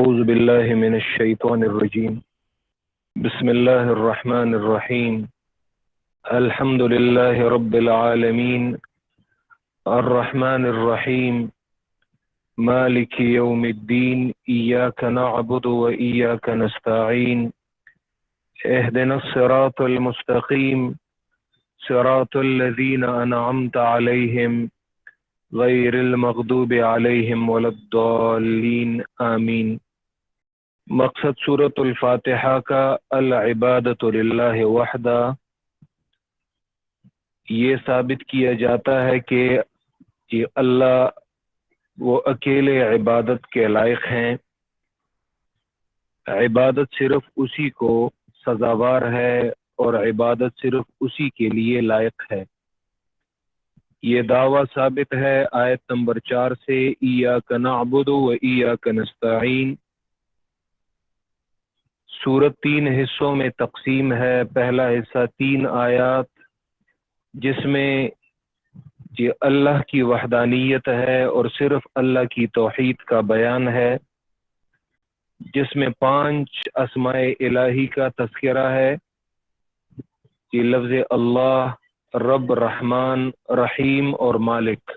أعوذ بالله من الشيطان الرجيم. بسم الله الرحمن الرحيم. الحمد لله رب العالمين الرحمن الرحيم مالك يوم الدين إياك نعبد وإياك نستعين اهدنا الصراط المستقيم صراط الذين أنعمت عليهم غیر المغضوب علیہم ولا الضالین آمین۔ مقصد سورۃ الفاتحہ کا العبادۃ للہ وحدہ، یہ ثابت کیا جاتا ہے کہ اللہ وہ اکیلے عبادت کے لائق ہیں، عبادت صرف اسی کو سزاوار ہے اور عبادت صرف اسی کے لیے لائق ہے۔ یہ دعویٰ ثابت ہے آیت نمبر 4 سے، ایاک نعبد و ایاک نستعین۔ سورت 3 حصوں میں تقسیم ہے۔ پہلا حصہ 3 آیات جس میں یہ اللہ کی وحدانیت ہے اور صرف اللہ کی توحید کا بیان ہے، جس میں 5 اسماء الہی کا تذکرہ ہے۔ یہ لفظ اللہ، رب، رحمان، رحیم اور مالک۔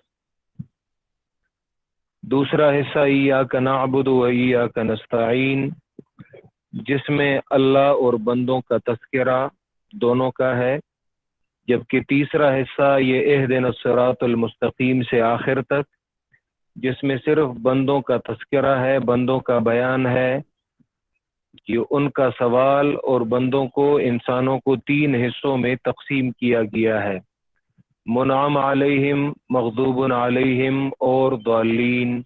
دوسرا حصہ ایاک نعبد و ایاک نستعین، جس میں اللہ اور بندوں کا تذکرہ دونوں کا ہے، جبکہ تیسرا حصہ یہ اہدنا الصراط المستقیم سے آخر تک، جس میں صرف بندوں کا تذکرہ ہے، بندوں کا بیان ہے کہ ان کا سوال، اور بندوں کو، انسانوں کو 3 حصوں میں تقسیم کیا گیا ہے، منعم علیہم، مغضوب علیہم اور ضالین۔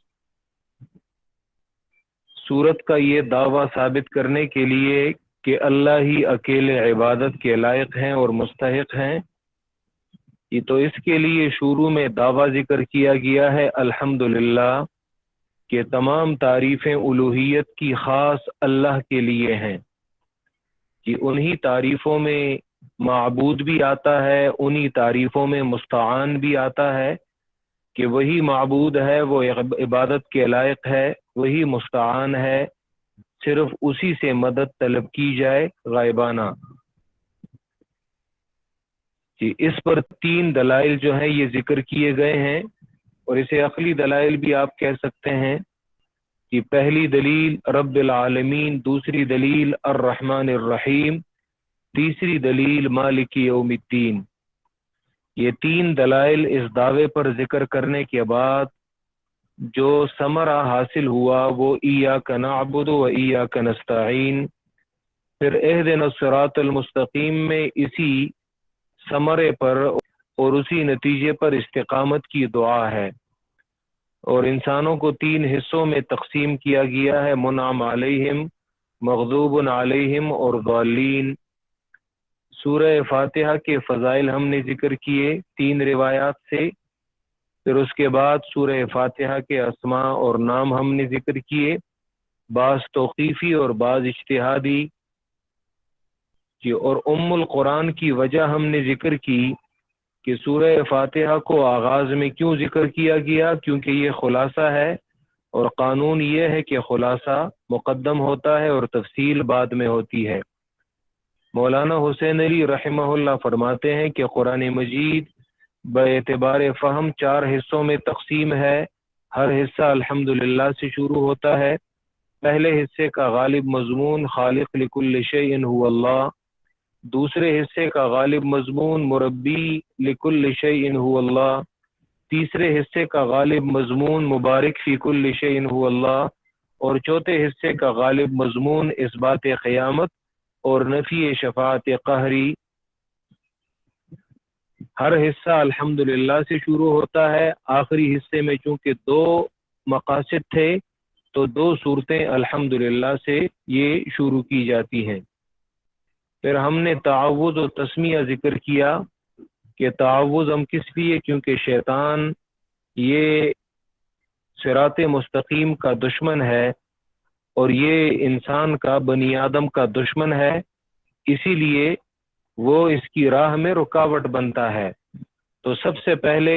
سورت کا یہ دعویٰ ثابت کرنے کے لیے کہ اللہ ہی اکیلے عبادت کے لائق ہیں اور مستحق ہیں، یہ تو اس کے لیے شروع میں دعویٰ ذکر کیا گیا ہے الحمدللہ کہ تمام تعریفیں الوہیت کی خاص اللہ کے لیے ہیں، کہ انہی تعریفوں میں معبود بھی آتا ہے، انہی تعریفوں میں مستعان بھی آتا ہے، کہ وہی معبود ہے، وہ عبادت کے لائق ہے، وہی مستعان ہے، صرف اسی سے مدد طلب کی جائے غائبانہ۔ کہ اس پر 3 دلائل جو ہیں یہ ذکر کیے گئے ہیں، اور اسے عقلی دلائل بھی آپ کہہ سکتے ہیں، کہ پہلی دلیل رب العالمین، دوسری دلیل الرحمن الرحیم، تیسری دلیل مالک یوم الدین۔ یہ 3 دلائل اس دعوے پر ذکر کرنے کے بعد جو ثمرہ حاصل ہوا وہ ایاک نعبد و ایاک نستعین، پھر اہدنا الصراط المستقیم میں اسی ثمرے پر اور اسی نتیجے پر استقامت کی دعا ہے، اور انسانوں کو 3 حصوں میں تقسیم کیا گیا ہے، منعم علیہم، مغضوب علیہم اور ضالین۔ سورہ فاتحہ کے فضائل ہم نے ذکر کیے 3 روایات سے، پھر اس کے بعد سورہ فاتحہ کے اسماء اور نام ہم نے ذکر کیے، بعض توقیفی اور بعض اجتہادی، اور ام القرآن کی وجہ ہم نے ذکر کی کہ سورہ فاتحہ کو آغاز میں کیوں ذکر کیا گیا، کیونکہ یہ خلاصہ ہے، اور قانون یہ ہے کہ خلاصہ مقدم ہوتا ہے اور تفصیل بعد میں ہوتی ہے۔ مولانا حسین علی رحمہ اللہ فرماتے ہیں کہ قرآن مجید باعتبار فہم 4 حصوں میں تقسیم ہے، ہر حصہ الحمدللہ سے شروع ہوتا ہے۔ پہلے حصے کا غالب مضمون خالق لکل شیء هو اللہ، دوسرے حصے کا غالب مضمون مربی لکل شیء هو اللہ، تیسرے حصے کا غالب مضمون مبارک فی کل شیء هو اللہ، اور چوتھے حصے کا غالب مضمون اثبات قیامت اور نفی شفاعت قہری۔ ہر حصہ الحمدللہ سے شروع ہوتا ہے۔ آخری حصے میں چونکہ 2 مقاصد تھے تو 2 صورتیں الحمدللہ سے یہ شروع کی جاتی ہیں۔ پھر ہم نے تعوذ و تسمیہ ذکر کیا کہ تعوذ ہم کس لیے، کیونکہ شیطان یہ صراط مستقیم کا دشمن ہے اور یہ انسان کا، بنی آدم کا دشمن ہے، اسی لیے وہ اس کی راہ میں رکاوٹ بنتا ہے۔ تو سب سے پہلے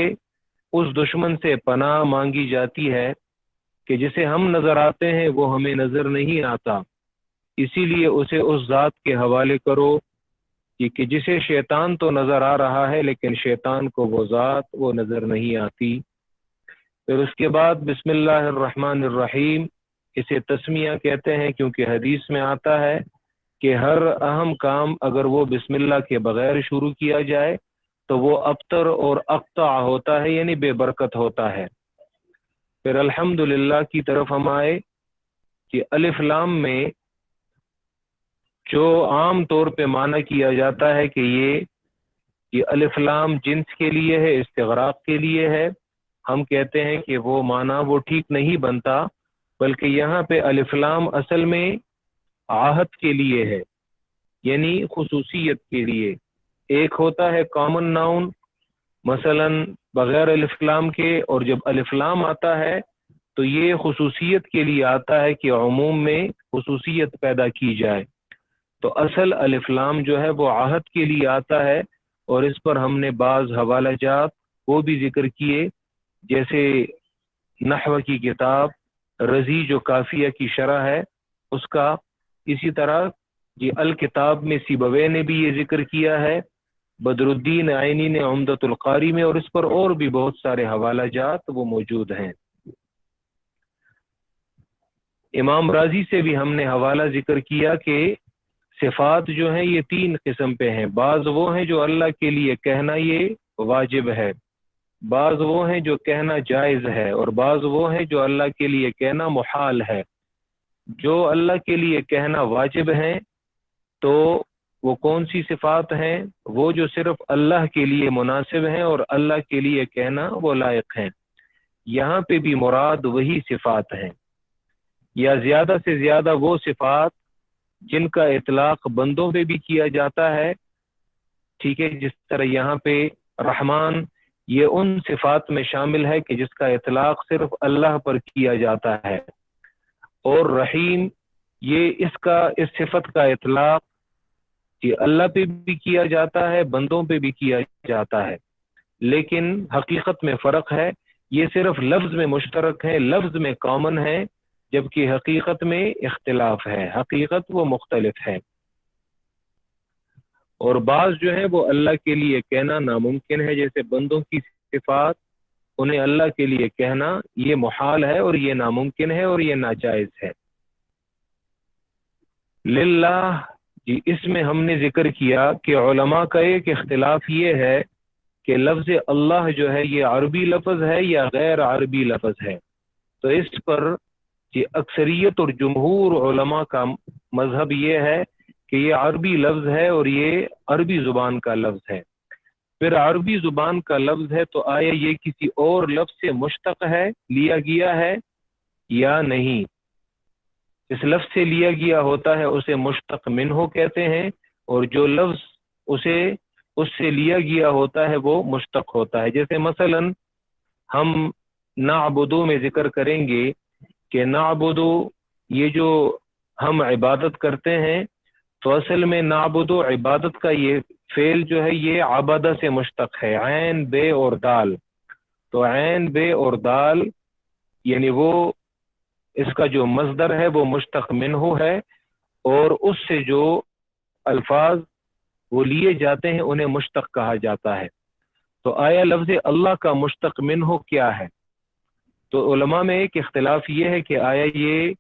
اس دشمن سے پناہ مانگی جاتی ہے کہ جسے ہم نظر آتے ہیں وہ ہمیں نظر نہیں آتا، اسی لیے اسے اس ذات کے حوالے کرو کہ جسے شیطان تو نظر آ رہا ہے لیکن شیطان کو وہ ذات وہ نظر نہیں آتی۔ پھر اس کے بعد بسم اللہ الرحمن الرحیم، اسے تسمیہ کہتے ہیں کیونکہ حدیث میں آتا ہے کہ ہر اہم کام اگر وہ بسم اللہ کے بغیر شروع کیا جائے تو وہ ابتر اور اقطع ہوتا ہے، یعنی بے برکت ہوتا ہے۔ پھر الحمدللہ کی طرف ہم آئے کہ الف لام میں جو عام طور پہ معنی کیا جاتا ہے کہ یہ الف لام جنس کے لیے ہے، استغراق کے لیے ہے، ہم کہتے ہیں کہ وہ معنی وہ ٹھیک نہیں بنتا، بلکہ یہاں پہ الف لام اصل میں آہت کے لیے ہے، یعنی خصوصیت کے لیے۔ ایک ہوتا ہے کامن ناؤن مثلا بغیر الف لام کے، اور جب الف لام آتا ہے تو یہ خصوصیت کے لیے آتا ہے کہ عموم میں خصوصیت پیدا کی جائے۔ تو اصل الف لام جو ہے وہ آہت کے لیے آتا ہے، اور اس پر ہم نے بعض حوالہ جات وہ بھی ذکر کیے، جیسے نحو کی کتاب رضی جو کافیہ کی شرح ہے اس کا، اسی طرح یہ الکتاب میں سیبویہ نے بھی یہ ذکر کیا ہے، بدر الدین عینی نے عمدۃ القاری میں، اور اس پر اور بھی بہت سارے حوالہ جات وہ موجود ہیں۔ امام راضی سے بھی ہم نے حوالہ ذکر کیا کہ صفات جو ہیں یہ تین قسم پہ ہیں، بعض وہ ہیں جو اللہ کے لیے کہنا یہ واجب ہے، بعض وہ ہیں جو کہنا جائز ہے، اور بعض وہ ہیں جو اللہ کے لیے کہنا محال ہے۔ جو اللہ کے لیے کہنا واجب ہیں تو وہ کون سی صفات ہیں؟ وہ جو صرف اللہ کے لیے مناسب ہیں اور اللہ کے لیے کہنا وہ لائق ہیں۔ یہاں پہ بھی مراد وہی صفات ہیں، یا زیادہ سے زیادہ وہ صفات جن کا اطلاق بندوں پہ بھی کیا جاتا ہے، ٹھیک ہے، جس طرح یہاں پہ رحمان یہ ان صفات میں شامل ہے کہ جس کا اطلاق صرف اللہ پر کیا جاتا ہے، اور رحیم یہ اس صفت کا اطلاق یہ اللہ پہ بھی کیا جاتا ہے، بندوں پہ بھی کیا جاتا ہے، لیکن حقیقت میں فرق ہے، یہ صرف لفظ میں مشترک ہے، لفظ میں کامن ہے، جبکہ حقیقت میں اختلاف ہے، حقیقت وہ مختلف ہے۔ اور بعض جو ہے وہ اللہ کے لیے کہنا ناممکن ہے، جیسے بندوں کی صفات انہیں اللہ کے لیے کہنا یہ محال ہے اور یہ ناممکن ہے اور یہ ناجائز ہے۔ للہ جی اس میں ہم نے ذکر کیا کہ علماء کا ایک اختلاف یہ ہے کہ لفظ اللہ جو ہے یہ عربی لفظ ہے یا غیر عربی لفظ ہے، تو اس پر اکثریت اور جمہور علماء کا مذہب یہ ہے کہ یہ عربی لفظ ہے اور یہ عربی زبان کا لفظ ہے۔ پھر عربی زبان کا لفظ ہے تو آیا یہ کسی اور لفظ سے مشتق ہے، لیا گیا ہے یا نہیں؟ اس لفظ سے لیا گیا ہوتا ہے اسے مشتق منہ کہتے ہیں، اور جو لفظ اس سے لیا گیا ہوتا ہے وہ مشتق ہوتا ہے۔ جیسے مثلا ہم نعبدو میں ذکر کریں گے کہ نعبدو یہ جو ہم عبادت کرتے ہیں، تو اصل میں نعبدو عبادت کا یہ فعل جو ہے یہ عبادہ سے مشتق ہے، عین بے اور دال، تو عین بے اور دال یعنی وہ اس کا جو مصدر ہے وہ مشتق منہ ہے، اور اس سے جو الفاظ وہ لیے جاتے ہیں انہیں مشتق کہا جاتا ہے۔ تو آیا لفظ اللہ کا مشتق منہ کیا ہے؟ تو علماء میں ایک اختلاف یہ ہے کہ آیا یہ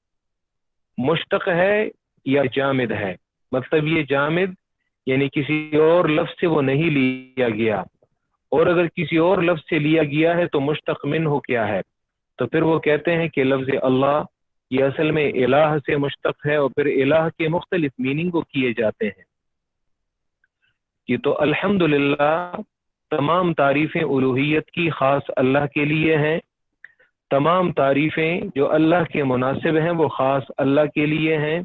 مشتق ہے یا جامد ہے، مطلب یہ جامد یعنی کسی اور لفظ سے وہ نہیں لیا گیا، اور اگر کسی اور لفظ سے لیا گیا ہے تو مشتق منہ کیا ہے؟ تو پھر وہ کہتے ہیں کہ لفظ اللہ یہ اصل میں الہ سے مشتق ہے، اور پھر الہ کے مختلف میننگ کو کیے جاتے ہیں۔ یہ تو الحمدللہ تمام تعریفیں الوہیت کی خاص اللہ کے لیے ہیں، تمام تعریفیں جو اللہ کے مناسب ہیں وہ خاص اللہ کے لیے ہیں،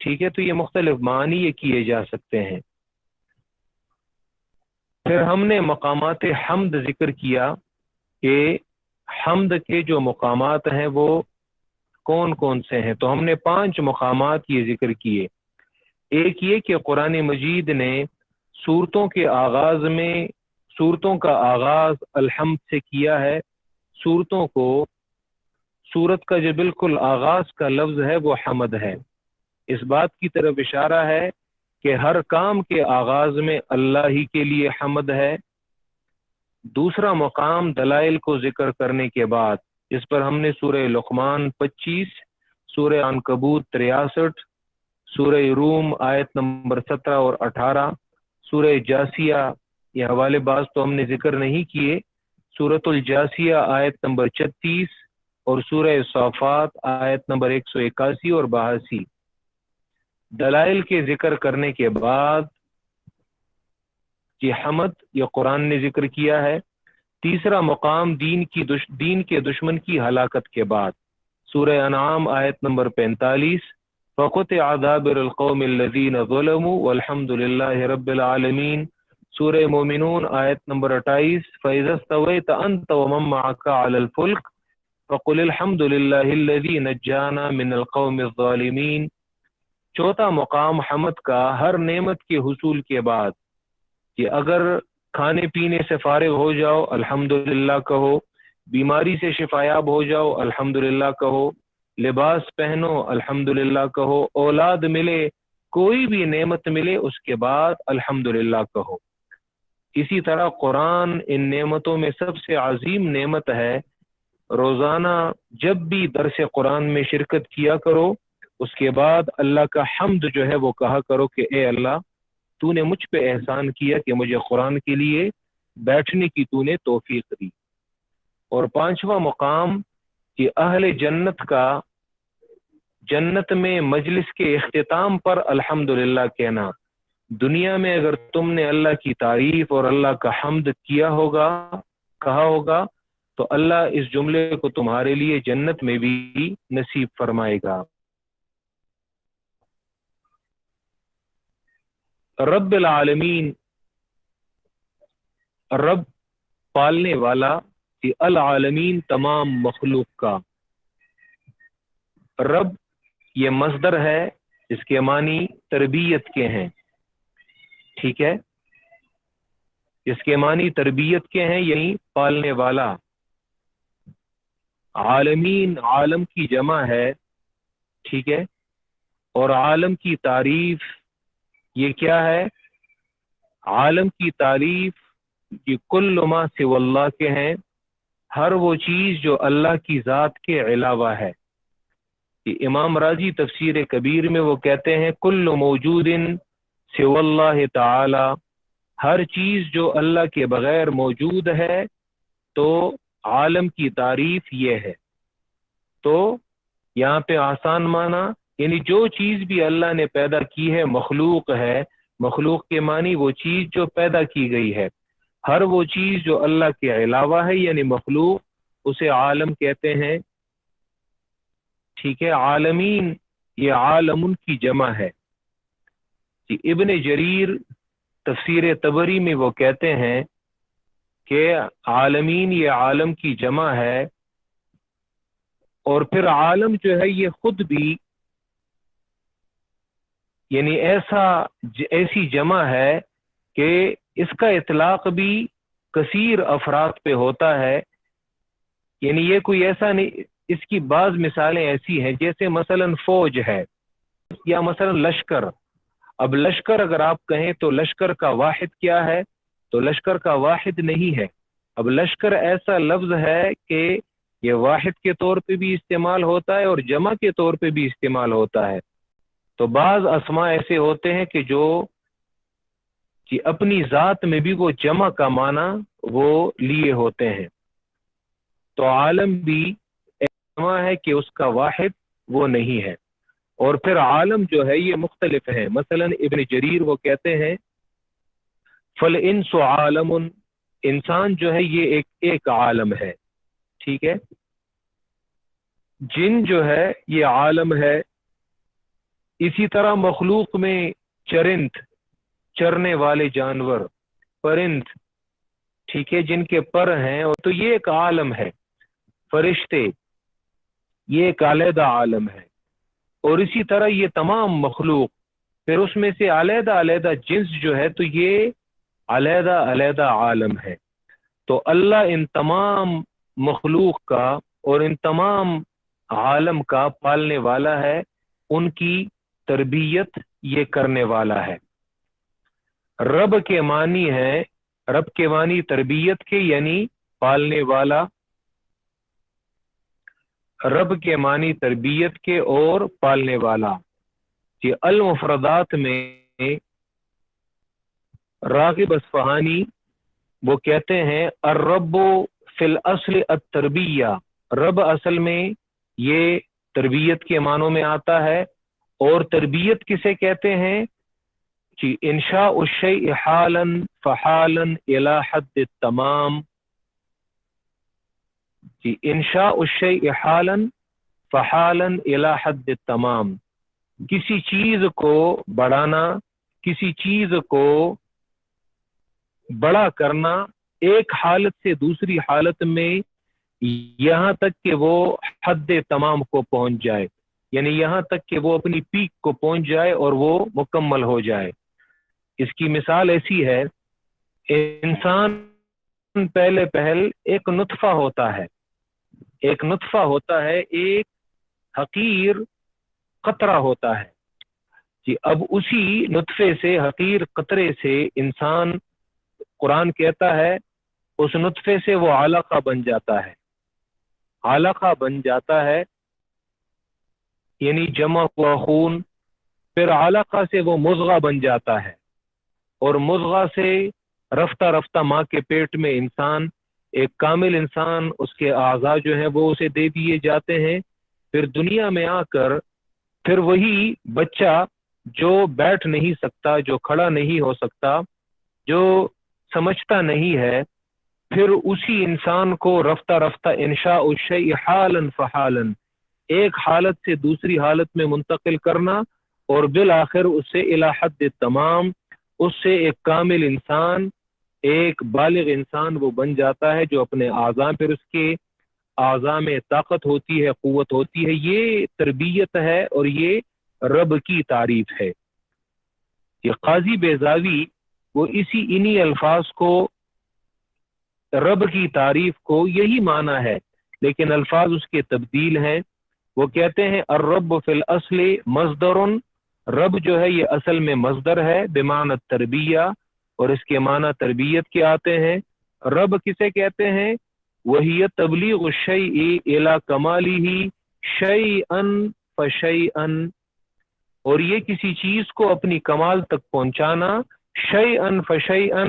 ٹھیک ہے، تو یہ مختلف معنی یہ کیے جا سکتے ہیں۔ پھر ہم نے مقامات حمد ذکر کیا کہ حمد کے جو مقامات ہیں وہ کون کون سے ہیں، تو ہم نے 5 مقامات یہ ذکر کیے۔ ایک یہ کہ قرآن مجید نے سورتوں کے آغاز میں سورتوں کا آغاز الحمد سے کیا ہے، سورتوں کو سورت کا جو بالکل آغاز کا لفظ ہے وہ حمد ہے، اس بات کی طرف اشارہ ہے کہ ہر کام کے آغاز میں اللہ ہی کے لیے حمد ہے۔ دوسرا مقام دلائل کو ذکر کرنے کے بعد، جس پر ہم نے سورہ لقمان 25، سورہ عنکبوت 63، سورہ روم آیت نمبر 17 اور 18، سورہ جاسیہ، یہ حوالے بعض تو ہم نے ذکر نہیں کیے، سورۃ الجاسیہ آیت نمبر 36 اور سورہ صافات آیت نمبر 181 اور 82، دلائل کے ذکر کرنے کے بعد یہ حمد یہ قرآن نے ذکر کیا ہے۔ تیسرا مقام دین کے دشمن کی ہلاکت کے بعد، سورہ انعام آیت نمبر 45، فَقُطِعَ دَابِرُ الْقَوْمِ الَّذِينَ ظَلَمُوا وَالْحَمْدُ لِلَّهِ رَبِّ الْعَالَمِينَ، سورہ مومنون آیت نمبر 28، فَإِذَا اسْتَوَيْتَ أَنْتَ وَمَن مَّعَكَ عَلَى الْفُلْكِ فَقُلِ الْحَمْدُ لِلَّهِ الَّذِي نَجَّانَا مِنَ الْقَوْمِ الظَّالِمِينَ۔ چوتھا مقام حمد کا ہر نعمت کے حصول کے بعد، کہ اگر کھانے پینے سے فارغ ہو جاؤ الحمدللہ کہو، بیماری سے شفایاب ہو جاؤ الحمدللہ کہو، لباس پہنو الحمدللہ کہو، اولاد ملے، کوئی بھی نعمت ملے اس کے بعد الحمدللہ کہو۔ اسی طرح قرآن ان نعمتوں میں سب سے عظیم نعمت ہے۔ روزانہ جب بھی درس قرآن میں شرکت کیا کرو، اس کے بعد اللہ کا حمد جو ہے وہ کہا کرو کہ اے اللہ، تو نے مجھ پہ احسان کیا کہ مجھے قرآن کے لیے بیٹھنے کی تو نے توفیق دی۔ اور پانچواں مقام کہ اہل جنت کا جنت میں مجلس کے اختتام پر الحمدللہ کہنا۔ دنیا میں اگر تم نے اللہ کی تعریف اور اللہ کا حمد کیا ہوگا، کہا ہوگا، تو اللہ اس جملے کو تمہارے لیے جنت میں بھی نصیب فرمائے گا۔ رب العالمین، رب پالنے والا، العالمین تمام مخلوق کا۔ رب یہ مصدر ہے، اس کے معنی تربیت کے ہیں، ٹھیک ہے، اس کے معنی تربیت کے ہیں، یعنی پالنے والا۔ عالمین عالم کی جمع ہے، ٹھیک ہے، اور عالم کی تعریف یہ کیا ہے؟ عالم کی تعریف یہ کل ما سوی اللہ کے ہیں، ہر وہ چیز جو اللہ کی ذات کے علاوہ ہے۔ امام راضی تفسیر کبیر میں وہ کہتے ہیں کل موجود سوی اللہ تعالی، ہر چیز جو اللہ کے بغیر موجود ہے، تو عالم کی تعریف یہ ہے۔ تو یہاں پہ آسان معنی، یعنی جو چیز بھی اللہ نے پیدا کی ہے مخلوق ہے، مخلوق کے معنی وہ چیز جو پیدا کی گئی ہے، ہر وہ چیز جو اللہ کے علاوہ ہے یعنی مخلوق، اسے عالم کہتے ہیں، ٹھیک ہے۔ عالمین یہ عالم کی جمع ہے۔ ابن جریر تفسیر طبری میں وہ کہتے ہیں کہ عالمین یہ عالم کی جمع ہے، اور پھر عالم جو ہے یہ خود بھی یعنی ایسی جمع ہے کہ اس کا اطلاق بھی کثیر افراد پہ ہوتا ہے، یعنی یہ کوئی ایسا نہیں، اس کی بعض مثالیں ایسی ہیں جیسے مثلا فوج ہے یا مثلا لشکر۔ اب لشکر اگر آپ کہیں تو لشکر کا واحد کیا ہے؟ تو لشکر کا واحد نہیں ہے۔ اب لشکر ایسا لفظ ہے کہ یہ واحد کے طور پہ بھی استعمال ہوتا ہے اور جمع کے طور پہ بھی استعمال ہوتا ہے۔ تو بعض اسماء ایسے ہوتے ہیں کہ جو کہ اپنی ذات میں بھی وہ جمع کا معنی وہ لیے ہوتے ہیں۔ تو عالم بھی ایسا ہے کہ اس کا واحد وہ نہیں ہے۔ اور پھر عالم جو ہے یہ مختلف ہے، مثلا ابن جریر وہ کہتے ہیں فَالْإِنسُ عَالَمٌ، انسان جو ہے یہ ایک عالم ہے، ٹھیک ہے۔ جن جو ہے یہ عالم ہے، اسی طرح مخلوق میں چرند، چرنے والے جانور، پرند، ٹھیک ہے، جن کے پر ہیں، اور تو یہ ایک عالم ہے۔ فرشتے یہ ایک علیحدہ عالم ہے، اور اسی طرح یہ تمام مخلوق، پھر اس میں سے علیحدہ علیحدہ جنس جو ہے تو یہ علیحدہ علیحدہ عالم ہے۔ تو اللہ ان تمام مخلوق کا اور ان تمام عالم کا پالنے والا ہے، ان کی تربیت یہ کرنے والا ہے۔ رب کے معنی ہے، رب کے معنی تربیت کے یعنی پالنے والا، رب کے معنی تربیت کے اور پالنے والا۔ یہ المفردات میں راغب اصفہانی وہ کہتے ہیں الرب فی الاصل التربیہ، رب اصل میں یہ تربیت کے معنوں میں آتا ہے، اور تربیت کسے کہتے ہیں؟ کہ انشاء الشیء حالا فحالا الی حد التمام، کہ انشاء الشیء حالا فحالا الی حد التمام، کسی چیز کو بڑھانا، کسی چیز کو بڑا کرنا ایک حالت سے دوسری حالت میں، یہاں تک کہ وہ حد تمام کو پہنچ جائے، یعنی یہاں تک کہ وہ اپنی پیک کو پہنچ جائے اور وہ مکمل ہو جائے۔ اس کی مثال ایسی ہے، انسان پہل ایک نطفہ ہوتا ہے، ایک نطفہ ہوتا ہے، ایک حقیر قطرہ ہوتا ہے کہ اب اسی نطفے سے، حقیر قطرے سے انسان، قرآن کہتا ہے اس نطفے سے وہ علقہ بن جاتا ہے، علقہ بن جاتا ہے یعنی جمع ہوا خون، پھر علقہ سے وہ مضغہ بن جاتا ہے، اور مضغہ سے رفتہ رفتہ ماں کے پیٹ میں انسان، ایک کامل انسان، اس کے اعضاء جو ہیں وہ اسے دے دیے جاتے ہیں، پھر دنیا میں آ کر پھر وہی بچہ جو بیٹھ نہیں سکتا، جو کھڑا نہیں ہو سکتا، جو سمجھتا نہیں ہے، پھر اسی انسان کو رفتہ رفتہ انشاء الشیء حالا فحالا، ایک حالت سے دوسری حالت میں منتقل کرنا، اور بالآخر اس سے الی حد تمام، اس سے ایک کامل انسان، ایک بالغ انسان وہ بن جاتا ہے، جو اپنے اعضاء، پھر اس کے اعضاء میں طاقت ہوتی ہے، قوت ہوتی ہے۔ یہ تربیت ہے اور یہ رب کی تعریف ہے۔ یہ قاضی بیضاوی وہ انہی الفاظ کو، رب کی تعریف کو یہی معنی ہے، لیکن الفاظ اس کے تبدیل ہیں۔ وہ کہتے ہیں الرب فی الاصل مصدر، رب جو ہے یہ اصل میں مصدر ہے بمعنی تربیہ، اور اس کے معنی تربیت کے آتے ہیں۔ رب کسے کہتے ہیں؟ وہی تبلیغ الشیء الی کمالہ شیئا فشیئا، اور یہ کسی چیز کو اپنی کمال تک پہنچانا، شیئا فشیئا،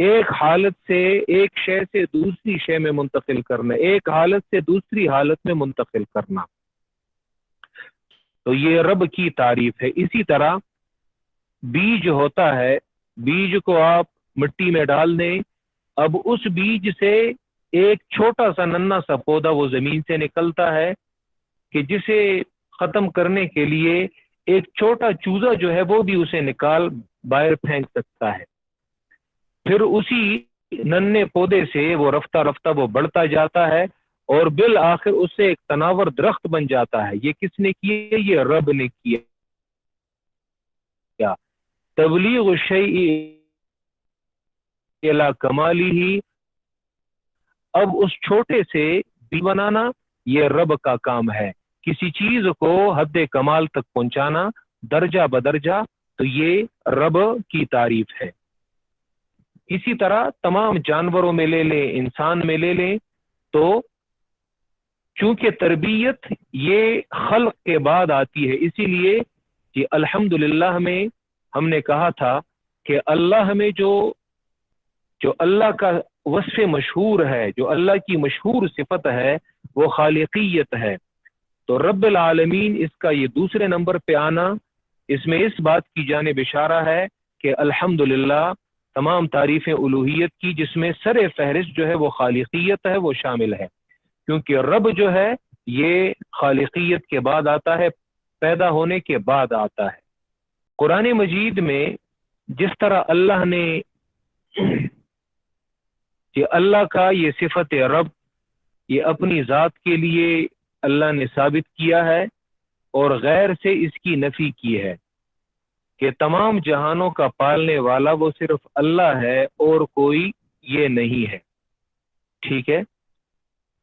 ایک حالت سے، ایک شے سے دوسری شے میں منتقل کرنا، ایک حالت سے دوسری حالت میں منتقل کرنا، تو یہ رب کی تعریف ہے۔ اسی طرح بیج ہوتا ہے، بیج کو آپ مٹی میں ڈال دیں، اب اس بیج سے ایک چھوٹا سا ننھا سا پودا وہ زمین سے نکلتا ہے، کہ جسے ختم کرنے کے لیے ایک چھوٹا چوزا جو ہے وہ بھی اسے نکال باہر پھینک سکتا ہے، پھر اسی ننھے پودے سے وہ رفتہ رفتہ وہ بڑھتا جاتا ہے، اور بالآخر اس سے ایک تناور درخت بن جاتا ہے۔ یہ کس نے کیا؟ یہ رب نے کیا۔ تبلیغ الشیء الی کمالہ، اب اس چھوٹے سے بھی بنانا یہ رب کا کام ہے، کسی چیز کو حد کمال تک پہنچانا درجہ بدرجہ، تو یہ رب کی تعریف ہے۔ اسی طرح تمام جانوروں میں لے لیں، انسان میں لے لیں، تو چونکہ تربیت یہ خلق کے بعد آتی ہے، اسی لیے کہ الحمدللہ میں ہم نے کہا تھا کہ اللہ میں جو اللہ کا وصف مشہور ہے، جو اللہ کی مشہور صفت ہے، وہ خالقیت ہے، تو رب العالمین اس کا یہ دوسرے نمبر پہ آنا، اس میں اس بات کی جانب اشارہ ہے کہ الحمدللہ تمام تعریفیں الوہیت کی، جس میں سر فہرست جو ہے وہ خالقیت ہے، وہ شامل ہے، کیونکہ رب جو ہے یہ خالقیت کے بعد آتا ہے، پیدا ہونے کے بعد آتا ہے۔ قرآن مجید میں جس طرح اللہ نے کہ اللہ کا یہ صفت رب یہ اپنی ذات کے لیے اللہ نے ثابت کیا ہے، اور غیر سے اس کی نفی کی ہے کہ تمام جہانوں کا پالنے والا وہ صرف اللہ ہے اور کوئی یہ نہیں ہے، ٹھیک ہے؟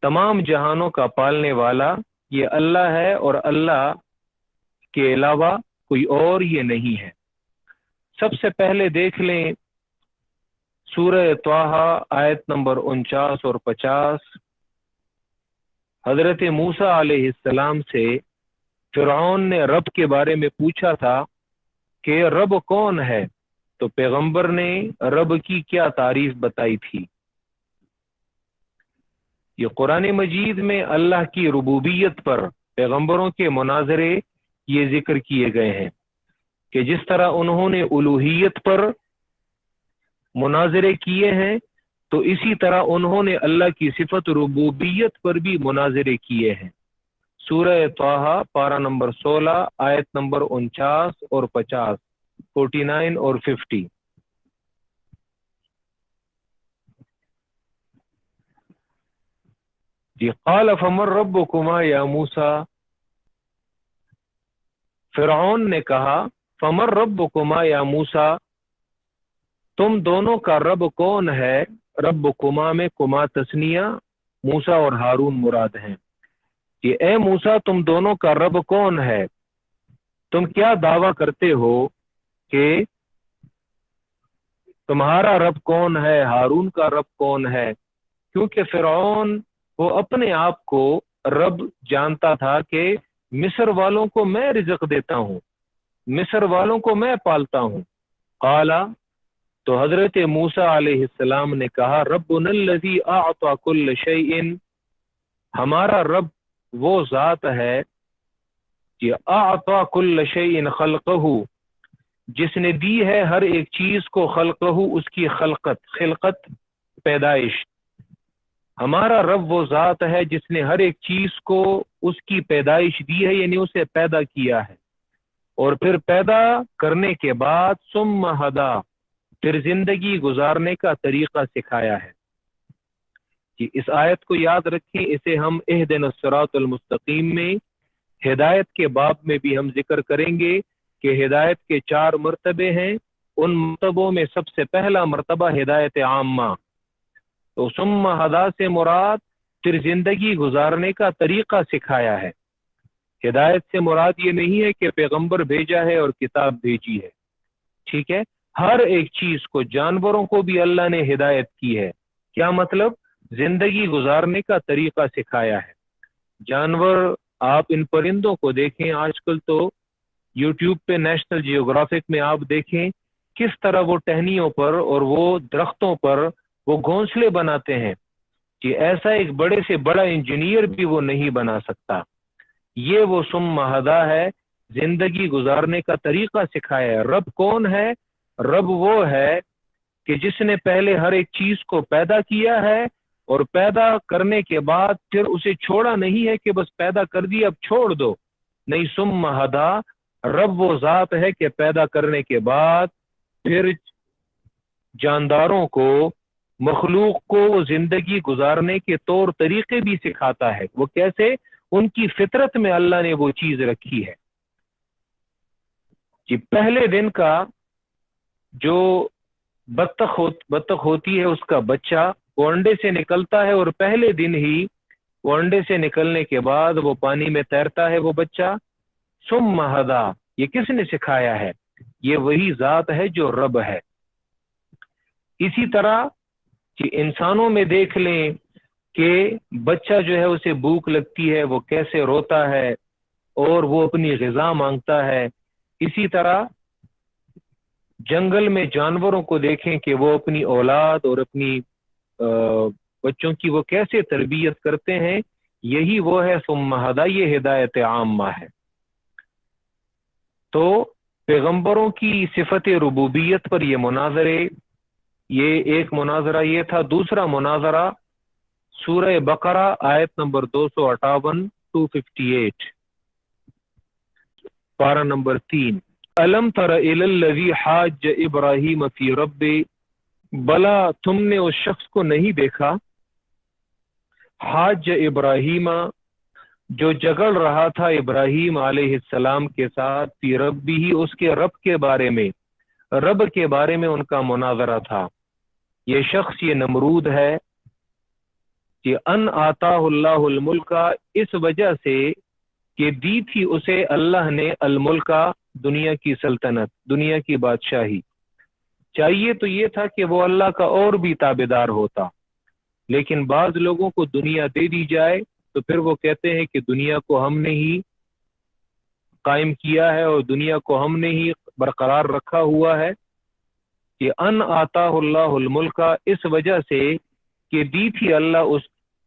تمام جہانوں کا پالنے والا یہ اللہ ہے اور اللہ کے علاوہ کوئی اور یہ نہیں ہے۔ سب سے پہلے دیکھ لیں سورہ طٰہٰ آیت نمبر 49 اور 50۔ حضرت موسیٰ علیہ السلام سے فرعون نے رب کے بارے میں پوچھا تھا کہ رب کون ہے، تو پیغمبر نے رب کی کیا تعریف بتائی تھی۔ یہ قرآن مجید میں اللہ کی ربوبیت پر پیغمبروں کے مناظرے یہ ذکر کیے گئے ہیں کہ جس طرح انہوں نے الوہیت پر مناظرے کیے ہیں تو اسی طرح انہوں نے اللہ کی صفت ربوبیت پر بھی مناظرے کیے ہیں۔ سورہ طٰہٰ پارہ نمبر 16 آیت نمبر 49 اور 50، 49 اور 50۔ جی قال فمن ربکما یا موسیٰ، فرعون نے کہا فمن ربکما یا موسیٰ، تم دونوں کا رب کون ہے؟ ربکما میں کما تثنیہ، موسیٰ اور ہارون مراد ہیں۔ کہ اے موسیٰ تم دونوں کا رب کون ہے؟ تم کیا دعویٰ کرتے ہو کہ تمہارا رب کون ہے، ہارون کا رب کون ہے؟ کیونکہ فرعون وہ اپنے آپ کو رب جانتا تھا کہ مصر والوں کو میں رزق دیتا ہوں، مصر والوں کو میں پالتا ہوں۔ قالا، تو حضرت موسیٰ علیہ السلام نے کہا ربنا الذی اعطى كل شیء، ہمارا رب وہ ذات ہے کہ اعطى كل شیء خلقہ، جس نے دی ہے ہر ایک چیز کو، خلقہ اس کی خلقت پیدائش۔ ہمارا رب وہ ذات ہے جس نے ہر ایک چیز کو اس کی پیدائش دی ہے، یعنی اسے پیدا کیا ہے، اور پھر پیدا کرنے کے بعد ثم ہدا، پھر زندگی گزارنے کا طریقہ سکھایا ہے۔ کہ اس آیت کو یاد رکھیں، اسے ہم اہدنا الصراط المستقیم میں ہدایت کے باب میں بھی ہم ذکر کریں گے کہ ہدایت کے 4 مرتبے ہیں، ان مرتبوں میں سب سے پہلا مرتبہ ہدایت عامہ۔ تو ثم ہدا سے مراد پھر زندگی گزارنے کا طریقہ سکھایا ہے۔ ہدایت سے مراد یہ نہیں ہے کہ پیغمبر بھیجا ہے اور کتاب بھیجی ہے، ٹھیک ہے؟ ہر ایک چیز کو، جانوروں کو بھی اللہ نے ہدایت کی ہے۔ کیا مطلب؟ زندگی گزارنے کا طریقہ سکھایا ہے۔ جانور، آپ ان پرندوں کو دیکھیں، آج کل تو یوٹیوب پہ نیشنل جیوگرافک میں آپ دیکھیں کس طرح وہ ٹہنیوں پر اور وہ درختوں پر وہ گھونسلے بناتے ہیں، کہ ایسا ایک بڑے سے بڑا انجینئر بھی وہ نہیں بنا سکتا۔ یہ وہ ثم ہدا ہے، زندگی گزارنے کا طریقہ سکھایا ہے۔ رب کون ہے؟ رب وہ ہے کہ جس نے پہلے ہر ایک چیز کو پیدا کیا ہے، اور پیدا کرنے کے بعد پھر اسے چھوڑا نہیں ہے کہ بس پیدا کر دیا اب چھوڑ دو، نہیں، ثم ہدا، رب وہ ذات ہے کہ پیدا کرنے کے بعد پھر جانداروں کو، مخلوق کو وہ زندگی گزارنے کے طور طریقے بھی سکھاتا ہے۔ وہ کیسے؟ ان کی فطرت میں اللہ نے وہ چیز رکھی ہے کہ پہلے دن کا جو بطخ ہوتی ہے، اس کا بچہ وہ انڈے سے نکلتا ہے، اور پہلے دن ہی وہ انڈے سے نکلنے کے بعد وہ پانی میں تیرتا ہے وہ بچہ۔ ثم ہدا، یہ کس نے سکھایا ہے؟ یہ وہی ذات ہے جو رب ہے۔ اسی طرح کہ انسانوں میں دیکھ لیں کہ بچہ جو ہے اسے بھوک لگتی ہے، وہ کیسے روتا ہے اور وہ اپنی غذا مانگتا ہے۔ اسی طرح جنگل میں جانوروں کو دیکھیں کہ وہ اپنی اولاد اور اپنی بچوں کی وہ کیسے تربیت کرتے ہیں، یہی وہ ہے ثم ہدا، یہ ہدایت عامہ ہے۔ تو پیغمبروں کی صفت ربوبیت پر یہ مناظرے، یہ ایک مناظرہ یہ تھا۔ دوسرا مناظرہ سورہ بقرہ آیت نمبر 258 258، پارہ نمبر 3۔ الم تر الی الذی حاج ابراہیم فی ربہ، بلا تم نے اس شخص کو نہیں دیکھا، حاج ابراہیم، جو جگڑ رہا تھا ابراہیم علیہ السلام کے ساتھ، فی ربہ، اس کے رب کے بارے میں، رب کے بارے میں ان کا مناظرہ تھا۔ یہ شخص، یہ نمرود ہے کہ ان آتاہ اللہ الملک، اس وجہ سے کہ دی تھی اسے اللہ نے الملکہ، دنیا کی سلطنت، دنیا کی بادشاہی۔ چاہیے تو یہ تھا کہ وہ اللہ کا اور بھی تابعدار ہوتا، لیکن بعض لوگوں کو دنیا دے دی جائے تو پھر وہ کہتے ہیں کہ دنیا کو ہم نے ہی قائم کیا ہے اور دنیا کو ہم نے ہی برقرار رکھا ہوا ہے۔ کہ ان آتا اللہ الملکہ، اس وجہ سے کہ دی تھی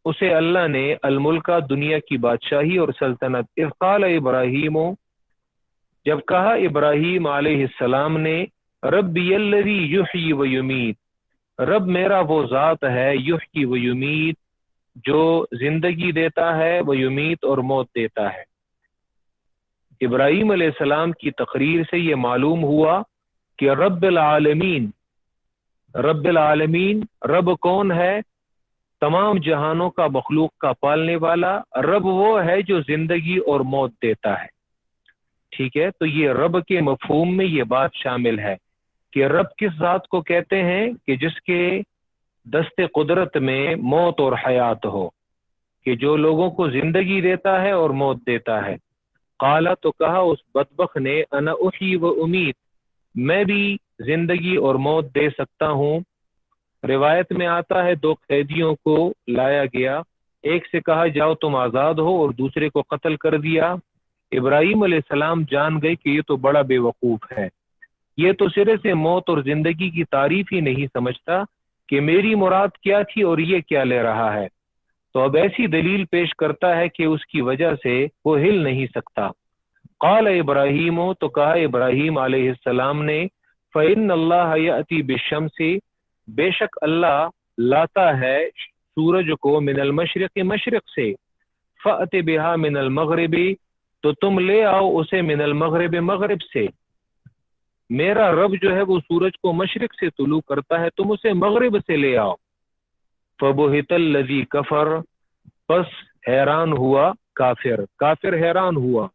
اسے اللہ نے الملکہ، دنیا کی بادشاہی اور سلطنت۔ اذ قال ابراہیم، جب کہا ابراہیم علیہ السلام نے، ربی الذی یحیی و یمیت، رب میرا وہ ذات ہے، یحیی و یمیت، جو زندگی دیتا ہے، و یمیت اور موت دیتا ہے۔ ابراہیم علیہ السلام کی تقریر سے یہ معلوم ہوا کہ رب العالمین، رب العالمین، رب کون ہے؟ تمام جہانوں کا، مخلوق کا پالنے والا رب وہ ہے جو زندگی اور موت دیتا ہے۔ ٹھیک ہے، تو یہ رب کے مفہوم میں یہ بات شامل ہے کہ رب کس ذات کو کہتے ہیں؟ کہ جس کے دست قدرت میں موت اور حیات ہو، کہ جو لوگوں کو زندگی دیتا ہے اور موت دیتا ہے۔ قالا، تو کہا اس بدبخت نے، انا احیی و امید، میں بھی زندگی اور موت دے سکتا ہوں۔ روایت میں آتا ہے 2 قیدیوں کو لایا گیا، ایک سے کہا جاؤ تم آزاد ہو اور دوسرے کو قتل کر دیا۔ ابراہیم علیہ السلام جان گئے کہ یہ تو بڑا بے وقوف ہے، یہ تو سرے سے موت اور زندگی کی تعریف ہی نہیں سمجھتا کہ میری مراد کیا تھی اور یہ کیا لے رہا ہے۔ تو اب ایسی دلیل پیش کرتا ہے کہ اس کی وجہ سے وہ ہل نہیں سکتا۔ قال ابراہیم، تو کہا ابراہیم علیہ السلام نے، فإن اللہ یأتی بالشمس، بے شک اللہ لاتا ہے سورج کو، من المشرق، مشرق سے، فأت بہا من المغرب، تو تم لے آؤ اسے من المغرب، مغرب سے۔ میرا رب جو ہے وہ سورج کو مشرق سے طلوع کرتا ہے، تم اسے مغرب سے لے آؤ۔ فبہت الذی کفر، پس حیران ہوا کافر، کافر حیران ہوا۔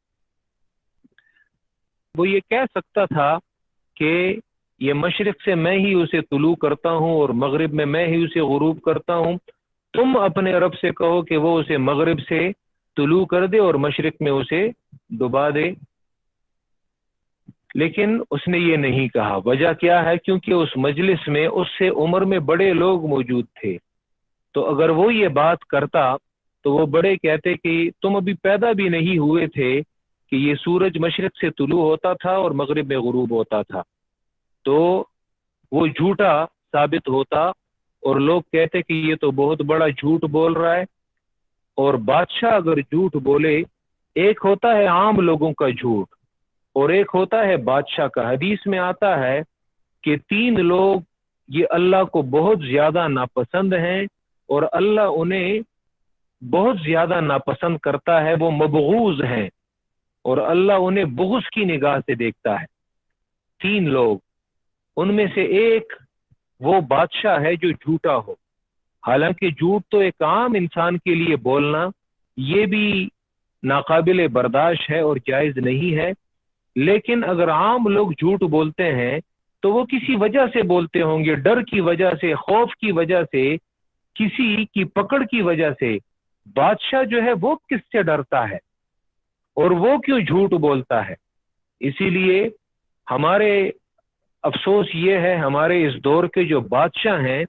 وہ یہ کہہ سکتا تھا کہ یہ مشرق سے میں ہی اسے طلوع کرتا ہوں اور مغرب میں میں ہی اسے غروب کرتا ہوں، تم اپنے رب سے کہو کہ وہ اسے مغرب سے طلوع کر دے اور مشرق میں اسے ڈبا دے۔ لیکن اس نے یہ نہیں کہا۔ وجہ کیا ہے؟ کیونکہ اس مجلس میں اس سے عمر میں بڑے لوگ موجود تھے، تو اگر وہ یہ بات کرتا تو وہ بڑے کہتے کہ تم ابھی پیدا بھی نہیں ہوئے تھے کہ یہ سورج مشرق سے طلوع ہوتا تھا اور مغرب میں غروب ہوتا تھا، تو وہ جھوٹا ثابت ہوتا اور لوگ کہتے کہ یہ تو بہت بڑا جھوٹ بول رہا ہے۔ اور بادشاہ اگر جھوٹ بولے، ایک ہوتا ہے عام لوگوں کا جھوٹ اور ایک ہوتا ہے بادشاہ کا۔ حدیث میں آتا ہے کہ 3 لوگ یہ اللہ کو بہت زیادہ ناپسند ہیں اور اللہ انہیں بہت زیادہ ناپسند کرتا ہے، وہ مبغوض ہیں اور اللہ انہیں بغض کی نگاہ سے دیکھتا ہے۔ 3 لوگ، ان میں سے ایک وہ بادشاہ ہے جو جھوٹا ہو۔ حالانکہ جھوٹ تو ایک عام انسان کے لیے بولنا یہ بھی ناقابل برداشت ہے اور جائز نہیں ہے، لیکن اگر عام لوگ جھوٹ بولتے ہیں تو وہ کسی وجہ سے بولتے ہوں گے، ڈر کی وجہ سے، خوف کی وجہ سے، کسی کی پکڑ کی وجہ سے۔ بادشاہ جو ہے وہ کس سے ڈرتا ہے اور وہ کیوں جھوٹ بولتا ہے؟ اسی لیے ہمارے افسوس یہ ہے، ہمارے اس دور کے جو بادشاہ ہیں